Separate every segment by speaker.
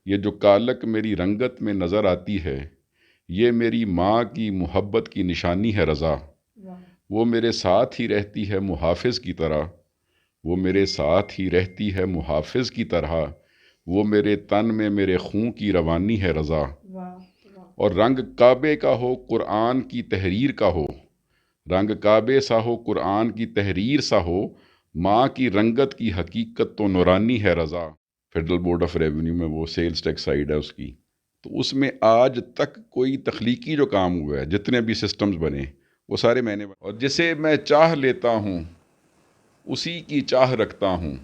Speaker 1: یہ جو کالک میری رنگت میں نظر آتی ہے، یہ میری ماں کی محبت کی نشانی ہے رضا۔ وہ میرے ساتھ ہی رہتی ہے محافظ کی طرح، وہ میرے ساتھ ہی رہتی ہے محافظ کی طرح، وہ میرے تن میں میرے خون کی روانی ہے رضا۔ اور رنگ کعبے کا ہو قرآن کی تحریر کا ہو، رنگ کعبے سا ہو قرآن کی تحریر سا ہو، ماں کی رنگت کی حقیقت تو نورانی ہے رضا۔ فیڈرل بورڈ آف ریونیو میں وہ سیلز ٹیکس سائیڈ ہے اس کی، تو اس میں آج تک کوئی تخلیقی جو کام ہوا ہے، جتنے بھی سسٹمز بنے وہ سارے میں نے اور جسے میں چاہ لیتا ہوں اسی کی چاہ رکھتا ہوں،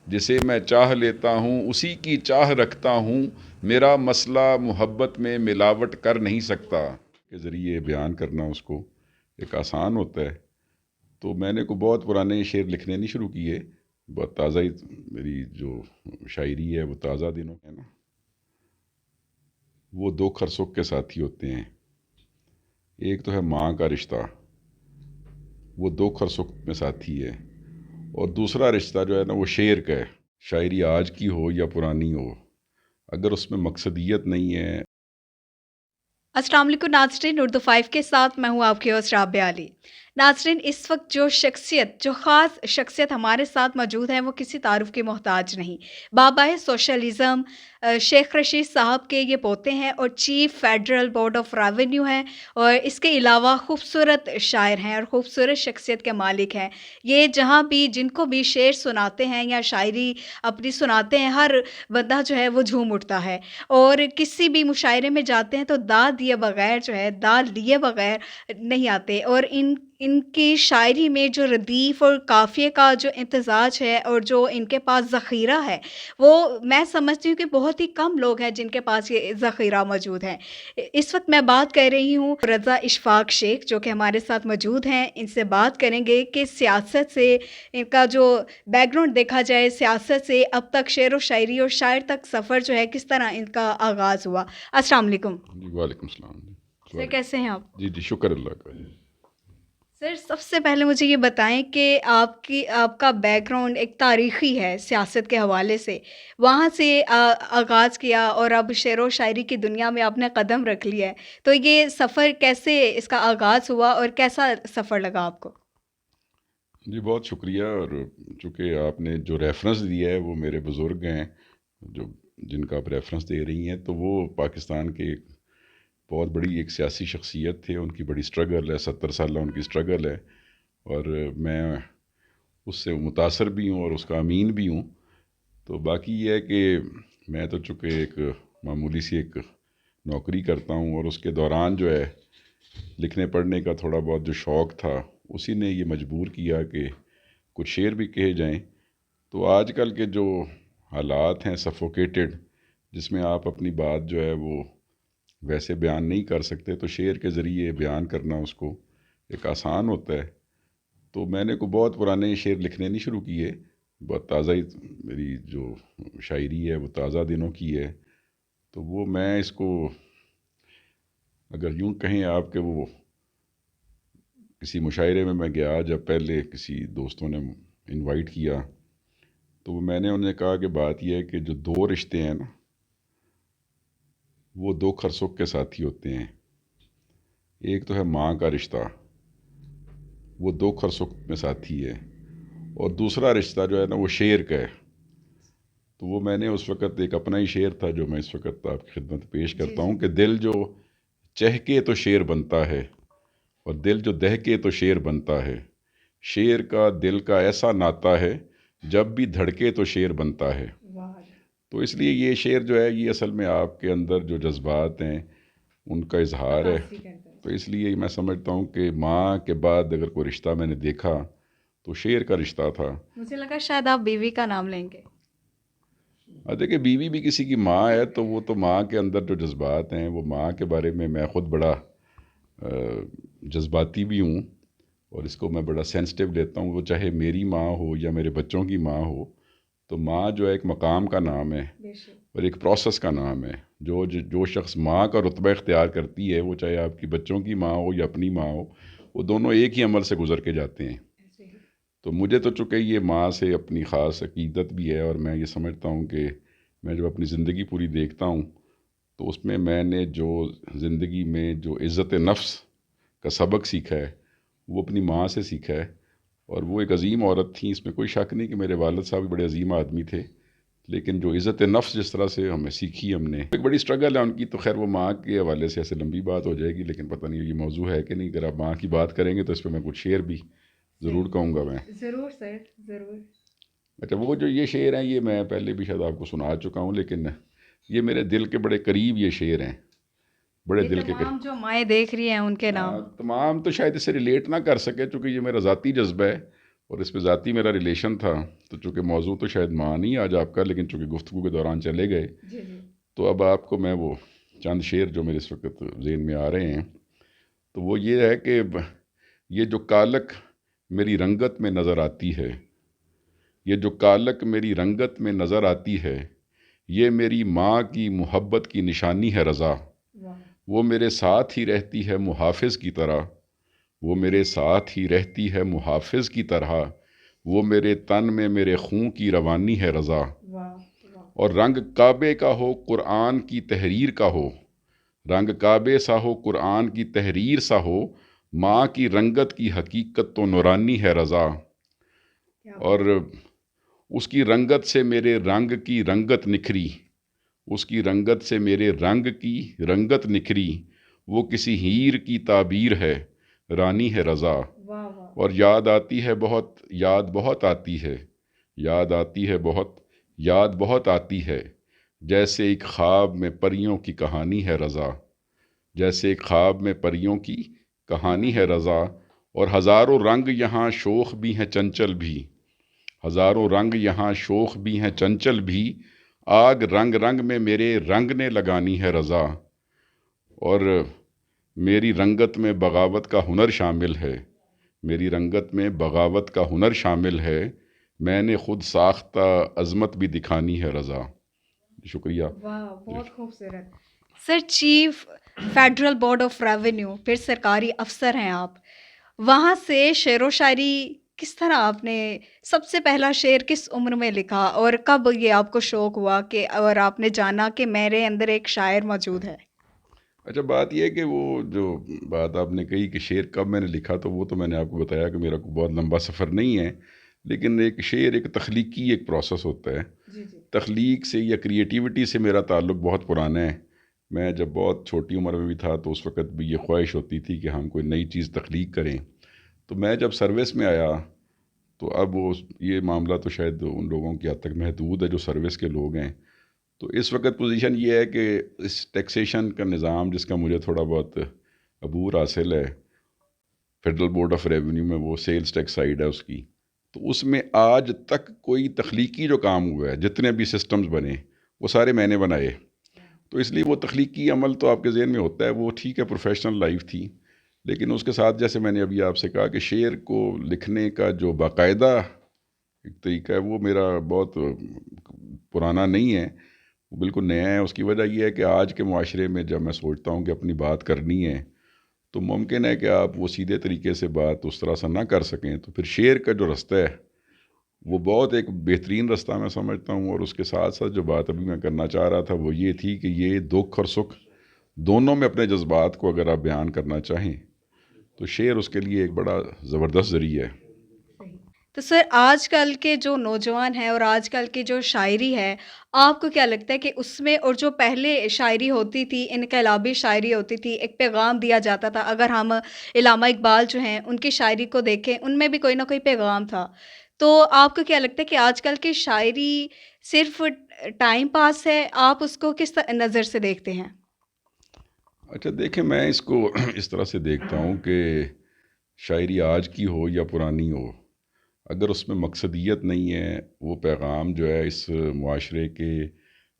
Speaker 1: جسے میں چاہ لیتا ہوں اسی کی چاہ رکھتا ہوں، میرا مسئلہ محبت میں ملاوٹ کر نہیں سکتا کے ذریعے بیان کرنا اس کو ایک آسان ہوتا ہے۔ تو میں نے کوئی بہت پرانے شعر لکھنے نہیں شروع کیے، بہت تازہ ہی میری جو شاعری ہے وہ تازہ دنوں ہے نا۔ وہ دو خرسک کے ساتھی ہوتے ہیں، ایک تو ہے ماں کا رشتہ، وہ دو خرسک میں ساتھی ہے، اور دوسرا رشتہ جو ہے نا وہ شعر کا ہے۔ شاعری آج کی ہو یا پرانی ہو، اگر اس میں مقصدیت نہیں ہے۔
Speaker 2: السلام علیکم ناظرین، اردو 5 کے ساتھ میں ہوں آپ کی ہوسٹ رابعہ علی۔ ناظرین، اس وقت جو خاص شخصیت ہمارے ساتھ موجود ہے وہ کسی تعارف کی محتاج نہیں۔ بابائے سوشلزم شیخ رشید صاحب کے یہ پوتے ہیں اور chief federal board of revenue ہیں، اور اس کے علاوہ خوبصورت شاعر ہیں اور خوبصورت شخصیت کے مالک ہیں۔ یہ جہاں بھی جن کو بھی شعر سناتے ہیں یا شاعری اپنی سناتے ہیں، ہر بندہ جو ہے وہ جھوم اٹھتا ہے، اور کسی بھی مشاعرے میں جاتے ہیں تو داد دیے بغیر جو ہے، داد لیے بغیر نہیں آتے۔ اور ان کی شاعری میں جو ردیف اور قافیے کا جو امتزاج ہے اور جو ان کے پاس ذخیرہ ہے، وہ میں سمجھتی ہوں کہ بہت ہی کم لوگ ہیں جن کے پاس یہ ذخیرہ موجود ہے۔ اس وقت میں بات کر رہی ہوں رضا اشفاق شیخ، جو کہ ہمارے ساتھ موجود ہیں۔ ان سے بات کریں گے کہ سیاست سے ان کا جو بیک گراؤنڈ دیکھا جائے، سیاست سے اب تک شعر و شاعری اور شاعر تک سفر جو ہے کس طرح ان کا آغاز ہوا۔ السلام علیکم
Speaker 1: جی وعلیکم السلام۔
Speaker 2: سر، کیسے ہیں آپ؟
Speaker 1: جی شکر اللہ کا۔
Speaker 2: سر، سب سے پہلے مجھے یہ بتائیں کہ آپ کا بیک گراؤنڈ ایک تاریخی ہے سیاست کے حوالے سے، وہاں سے آغاز کیا اور اب شعر و شاعری کی دنیا میں آپ نے قدم رکھ لیا ہے، تو یہ سفر کیسے اس کا آغاز ہوا اور کیسا سفر لگا آپ کو؟
Speaker 1: جی بہت شکریہ، اور چونکہ آپ نے جو ریفرنس دیا ہے وہ میرے بزرگ ہیں جو جن کا آپ ریفرنس دے رہی ہیں، تو وہ پاکستان کے بہت بڑی ایک سیاسی شخصیت تھے، ان کی بڑی سٹرگل ہے، 70 سالہ ان کی سٹرگل ہے، اور میں اس سے متاثر بھی ہوں اور اس کا امین بھی ہوں۔ تو باقی یہ ہے کہ میں تو چونکہ ایک معمولی سی ایک نوکری کرتا ہوں، اور اس کے دوران جو ہے لکھنے پڑھنے کا تھوڑا بہت جو شوق تھا، اسی نے یہ مجبور کیا کہ کچھ شعر بھی کہے جائیں۔ تو آج کل کے جو حالات ہیں سفوکیٹڈ، جس میں آپ اپنی بات جو ہے وہ ویسے بیان نہیں کر سکتے، تو شعر کے ذریعے بیان کرنا اس کو ایک آسان ہوتا ہے۔ تو میں نے کوئی بہت پرانے شعر لکھنے نہیں شروع کیے، بہت تازہ ہی میری جو شاعری ہے وہ تازہ دنوں کی ہے۔ تو وہ میں اس کو اگر یوں کہیں آپ کہ وہ کسی مشاعرے میں گیا، جب پہلے کسی دوستوں نے انوائٹ کیا، تو میں نے انہیں کہا کہ بات یہ ہے کہ جو دو رشتے ہیں نا، وہ دو خرسک کے ساتھی ہوتے ہیں، ایک تو ہے ماں کا رشتہ، وہ دو خرسک میں ساتھی ہے، اور دوسرا رشتہ جو ہے نا وہ شعر کا ہے۔ تو وہ میں نے اس وقت ایک اپنا ہی شعر تھا جو میں اس وقت آپ کی خدمت پیش کرتا ہوں کہ دل جو چہکے تو شعر بنتا ہے، اور دل جو دہکے تو شعر بنتا ہے، شعر کا دل کا ایسا ناتا ہے، جب بھی دھڑکے تو شعر بنتا ہے۔ تو اس لیے یہ شعر جو ہے یہ اصل میں آپ کے اندر جو جذبات ہیں ان کا اظہار ہے۔ تو اس لیے میں سمجھتا ہوں کہ ماں کے بعد اگر کوئی رشتہ میں نے دیکھا تو شعر کا رشتہ تھا۔
Speaker 2: مجھے لگا شاید آپ بیوی کا نام لیں گے۔
Speaker 1: دیکھیں، بیوی بھی کسی کی ماں ہے، تو وہ تو ماں کے اندر جو جذبات ہیں، وہ ماں کے بارے میں خود بڑا جذباتی بھی ہوں، اور اس کو میں بڑا سینسٹیو لیتا ہوں۔ وہ چاہے میری ماں ہو یا میرے بچوں کی ماں ہو، تو ماں جو ہے ایک مقام کا نام ہے اور ایک پروسیس کا نام ہے۔ جو شخص ماں کا رتبہ اختیار کرتی ہے، وہ چاہے آپ کی بچوں کی ماں ہو یا اپنی ماں ہو، وہ دونوں ایک ہی عمل سے گزر کے جاتے ہیں۔ تو مجھے تو چونکہ یہ ماں سے اپنی خاص عقیدت بھی ہے، اور میں یہ سمجھتا ہوں کہ میں جب اپنی زندگی پوری دیکھتا ہوں تو اس میں نے جو زندگی میں جو عزت نفس کا سبق سیکھا ہے وہ اپنی ماں سے سیکھا ہے، اور وہ ایک عظیم عورت تھیں، اس میں کوئی شک نہیں کہ میرے والد صاحب بھی بڑے عظیم آدمی تھے، لیکن جو عزت نفس جس طرح سے ہمیں سیکھی ہم نے، ایک بڑی سٹرگل ہے ان کی، تو خیر وہ ماں کے حوالے سے ایسے لمبی بات ہو جائے گی، لیکن پتہ نہیں یہ موضوع ہے کہ نہیں، اگر آپ ماں کی بات کریں گے تو اس پہ میں کچھ شعر بھی ضرور کہوں گا میں۔
Speaker 2: ضرور سر، ضرور۔
Speaker 1: اچھا، وہ جو یہ شعر ہیں یہ میں پہلے بھی شاید آپ کو سنا چکا ہوں، لیکن یہ میرے دل کے بڑے قریب یہ شعر ہیں، بڑے
Speaker 2: یہ
Speaker 1: دل کے
Speaker 2: تمام
Speaker 1: قریب۔
Speaker 2: جو مائیں دیکھ رہی ہیں ان کے نام۔
Speaker 1: تمام تو شاید اس سے ریلیٹ نہ کر سکے چونکہ یہ میرا ذاتی جذبہ ہے اور اس پہ ذاتی میرا ریلیشن تھا، تو چونکہ موضوع تو شاید ماں نہیں آج آپ کا، لیکن چونکہ گفتگو کے دوران چلے گئے
Speaker 2: جی جی۔
Speaker 1: تو اب آپ کو میں وہ چند شعر جو میرے اس وقت ذہن میں آ رہے ہیں، تو وہ یہ ہے کہ یہ جو کالک میری رنگت میں نظر آتی ہے، یہ جو کالک میری رنگت میں نظر آتی ہے، یہ میری ماں کی محبت کی نشانی ہے رضا، وہ میرے ساتھ ہی رہتی ہے محافظ کی طرح، وہ میرے ساتھ ہی رہتی ہے محافظ کی طرح، وہ میرے تن میں میرے خون کی روانی ہے رضا، اور رنگ کعبے کا ہو قرآن کی تحریر کا ہو، رنگ کعبے سا ہو قرآن کی تحریر سا ہو، ماں کی رنگت کی حقیقت تو نورانی ہے رضا، اور اس کی رنگت سے میرے رنگ کی رنگت نکھری، اس کی رنگت سے میرے رنگ کی رنگت نکھری، وہ کسی ہیر کی تعبیر ہے رانی ہے رضا، اور یاد آتی ہے بہت، یاد بہت آتی ہے، یاد آتی ہے بہت، یاد بہت آتی ہے، جیسے ایک خواب میں پریوں کی کہانی ہے رضا، جیسے ایک خواب میں پریوں کی کہانی ہے رضا، اور ہزاروں رنگ یہاں شوخ بھی ہیں چنچل بھی، ہزاروں رنگ یہاں شوخ بھی ہیں چنچل بھی، آگ رنگ رنگ میں میرے رنگ نے لگانی ہے رضا، اور میری رنگت میں بغاوت کا ہنر شامل ہے، میری رنگت میں بغاوت کا ہنر شامل ہے، میں نے خود ساختہ عظمت بھی دکھانی ہے رضا۔ شکریہ۔
Speaker 2: واہ، بہت خوبصورت۔ Sir, chief federal board of revenue, پھر سرکاری افسر ہیں آپ، وہاں سے شعر و شاعری کس طرح آپ نے سب سے پہلا شعر کس عمر میں لکھا، اور کب یہ آپ کو شوق ہوا کہ اور آپ نے جانا کہ میرے اندر ایک شاعر موجود ہے؟
Speaker 1: اچھا، بات یہ ہے کہ وہ جو بات آپ نے کہی کہ شعر کب میں نے لکھا، تو وہ تو میں نے آپ کو بتایا کہ میرا کوئی بہت لمبا سفر نہیں ہے، لیکن ایک شعر ایک تخلیقی ایک پروسیس ہوتا ہے،
Speaker 2: جی جی۔
Speaker 1: تخلیق سے یا کریٹیوٹی سے میرا تعلق بہت پرانا ہے۔ میں جب بہت چھوٹی عمر میں بھی تھا تو اس وقت بھی یہ خواہش ہوتی تھی کہ ہم کوئی نئی چیز تخلیق کریں، تو میں جب سروس میں آیا تو اب وہ یہ معاملہ تو شاید ان لوگوں کی حد تک محدود ہے جو سروس کے لوگ ہیں، تو اس وقت پوزیشن یہ ہے کہ اس ٹیکسیشن کا نظام جس کا مجھے تھوڑا بہت عبور حاصل ہے، فیڈرل بورڈ آف ریونیو میں وہ سیلز ٹیکس سائیڈ ہے اس کی، تو اس میں آج تک کوئی تخلیقی جو کام ہوا ہے، جتنے بھی سسٹمز بنے وہ سارے میں نے بنائے، تو اس لیے وہ تخلیقی عمل تو آپ کے ذہن میں ہوتا ہے، وہ ٹھیک ہے پروفیشنل لائف تھی، لیکن اس کے ساتھ جیسے میں نے ابھی آپ سے کہا کہ شعر کو لکھنے کا جو باقاعدہ ایک طریقہ ہے وہ میرا بہت پرانا نہیں ہے، وہ بالکل نیا ہے۔ اس کی وجہ یہ ہے کہ آج کے معاشرے میں جب میں سوچتا ہوں کہ اپنی بات کرنی ہے تو ممکن ہے کہ آپ وہ سیدھے طریقے سے بات اس طرح سے نہ کر سکیں، تو پھر شعر کا جو رستہ ہے وہ بہت ایک بہترین رستہ میں سمجھتا ہوں، اور اس کے ساتھ ساتھ جو بات ابھی میں کرنا چاہ رہا تھا وہ یہ تھی کہ یہ دکھ اور سکھ دونوں میں اپنے جذبات کو اگر آپ بیان کرنا چاہیں تو شعر اس کے لیے ایک بڑا زبردست ذریعہ ہے۔
Speaker 2: تو سر، آج کل کے جو نوجوان ہیں اور آج کل کی جو شاعری ہے، آپ کو کیا لگتا ہے کہ اس میں اور جو پہلے شاعری ہوتی تھی، انقلابی شاعری ہوتی تھی، ایک پیغام دیا جاتا تھا، اگر ہم علامہ اقبال جو ہیں ان کی شاعری کو دیکھیں ان میں بھی کوئی نہ کوئی پیغام تھا، تو آپ کو کیا لگتا ہے کہ آج کل کی شاعری صرف ٹائم پاس ہے؟ آپ اس کو کس نظر سے دیکھتے ہیں؟
Speaker 1: اچھا دیکھیں، میں اس کو اس طرح سے دیکھتا ہوں کہ شاعری آج کی ہو یا پرانی ہو، اگر اس میں مقصدیت نہیں ہے، وہ پیغام جو ہے اس معاشرے کے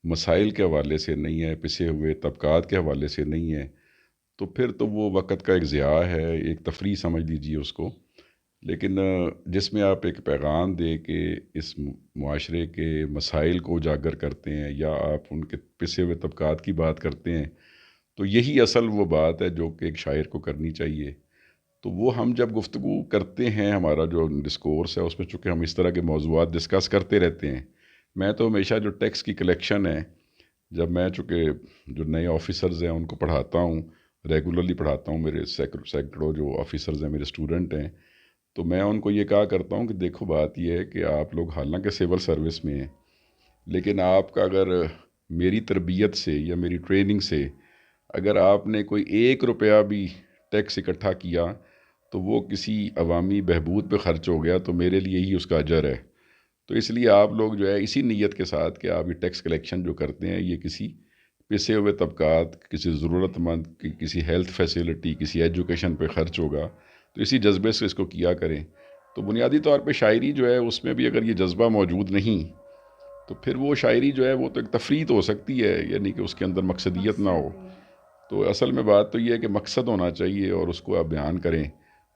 Speaker 1: مسائل کے حوالے سے نہیں ہے، پسے ہوئے طبقات کے حوالے سے نہیں ہے، تو پھر تو وہ وقت کا ایک ضیاع ہے، ایک تفریح سمجھ لیجیے اس کو، لیکن جس میں آپ ایک پیغام دے کے اس معاشرے کے مسائل کو اجاگر کرتے ہیں یا آپ ان کے پسے ہوئے طبقات کی بات کرتے ہیں، تو یہی اصل وہ بات ہے جو کہ ایک شاعر کو کرنی چاہیے۔ تو وہ ہم جب گفتگو کرتے ہیں، ہمارا جو ڈسکورس ہے اس میں چونکہ ہم اس طرح کے موضوعات ڈسکس کرتے رہتے ہیں، میں تو ہمیشہ جو ٹیکس کی کلیکشن ہے، جب میں چونکہ جو نئے آفیسرز ہیں ان کو پڑھاتا ہوں، ریگولرلی پڑھاتا ہوں، میرے سینکڑوں جو آفیسرز ہیں میرے اسٹوڈنٹ ہیں، تو میں ان کو یہ کہا کرتا ہوں کہ دیکھو بات یہ ہے کہ آپ لوگ حالانکہ سول سروس میں ہیں، لیکن آپ کا اگر میری تربیت سے یا میری ٹریننگ سے اگر آپ نے کوئی 1 روپیہ بھی ٹیکس اکٹھا کیا تو وہ کسی عوامی بہبود پہ خرچ ہو گیا تو میرے لیے ہی اس کا اجر ہے۔ تو اس لیے آپ لوگ جو ہے اسی نیت کے ساتھ کہ آپ یہ ٹیکس کلیکشن جو کرتے ہیں یہ کسی پسے ہوئے طبقات، کسی ضرورت مند کی کسی ہیلتھ فیسلٹی، کسی ایجوکیشن پہ خرچ ہوگا، تو اسی جذبے سے اس کو کیا کریں۔ تو بنیادی طور پہ شاعری جو ہے اس میں بھی اگر یہ جذبہ موجود نہیں تو پھر وہ شاعری جو ہے وہ تو ایک تفریح تو ہو سکتی ہے، یعنی کہ اس کے اندر مقصدیت نہ ہو۔ تو اصل میں بات تو یہ ہے کہ مقصد ہونا چاہیے اور اس کو آپ بیان کریں۔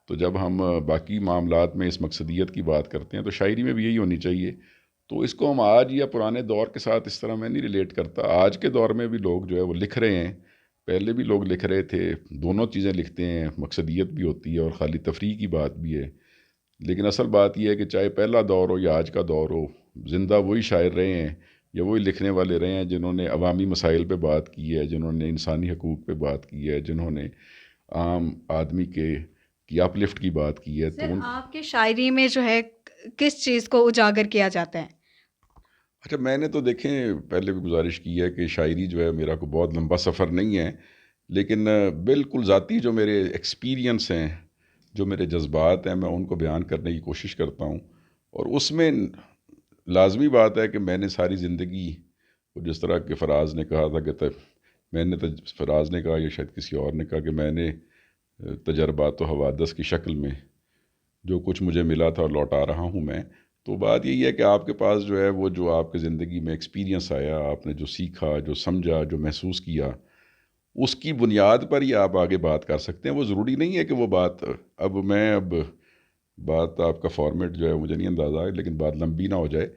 Speaker 1: تو جب ہم باقی معاملات میں اس مقصدیت کی بات کرتے ہیں تو شاعری میں بھی یہی ہونی چاہیے۔ تو اس کو ہم آج یا پرانے دور کے ساتھ اس طرح میں نہیں ریلیٹ کرتا، آج کے دور میں بھی لوگ جو ہے وہ لکھ رہے ہیں، پہلے بھی لوگ لکھ رہے تھے، دونوں چیزیں لکھتے ہیں، مقصدیت بھی ہوتی ہے اور خالی تفریح کی بات بھی ہے۔ لیکن اصل بات یہ ہے کہ چاہے پہلا دور ہو یا آج کا دور ہو، زندہ وہی شاعر رہے ہیں یا وہی لکھنے والے رہے ہیں جنہوں نے عوامی مسائل پہ بات کی ہے، جنہوں نے انسانی حقوق پہ بات کی ہے، جنہوں نے عام آدمی کی اپ لفٹ کی بات کی ہے۔
Speaker 2: سر آپ کی شاعری میں جو ہے کس چیز کو اجاگر کیا جاتا ہے؟
Speaker 1: اچھا، میں نے تو دیکھیں پہلے بھی گزارش کی ہے کہ شاعری جو ہے میرا کوئی بہت لمبا سفر نہیں ہے، لیکن بالکل ذاتی جو میرے ایکسپیرینس ہیں، جو میرے جذبات ہیں، میں ان کو بیان کرنے کی کوشش کرتا ہوں۔ اور اس میں لازمی بات ہے کہ میں نے ساری زندگی، وہ جس طرح کہ فراز نے کہا تھا کہ میں نے فراز نے کہا یا شاید کسی اور نے کہا کہ میں نے تجربات و حوادث کی شکل میں جو کچھ مجھے ملا تھا اور لوٹا رہا ہوں میں۔ تو بات یہی ہے کہ آپ کے پاس جو ہے وہ جو آپ کی زندگی میں ایکسپیرینس آیا، آپ نے جو سیکھا، جو سمجھا، جو محسوس کیا، اس کی بنیاد پر ہی آپ آگے بات کر سکتے ہیں۔ وہ ضروری نہیں ہے کہ وہ بات اب بات آپ کا فارمیٹ جو ہے مجھے نہیں اندازہ ہے، لیکن بات لمبی نہ ہو جائے۔